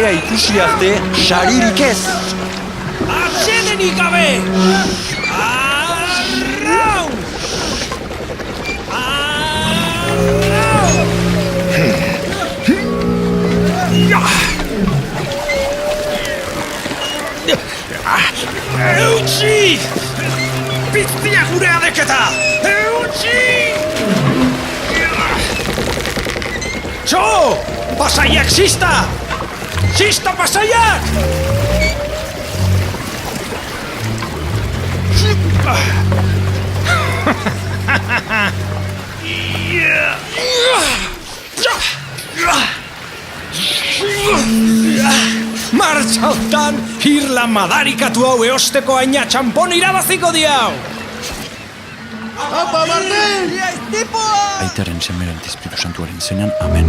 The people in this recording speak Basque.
karea ikusi arte saririk ez. Atsedenik gabe! Arrau! Eutsi! Piztia gure adeketa! Eutsi! Txo! Pasaiak sista! Sista pasaiak! Martxautan, hirla madarikatu hau eosteko aina txampon irabaziko diau! Apa, Martel! Aitaren semeran Espiritu Santuaren izenean, amen.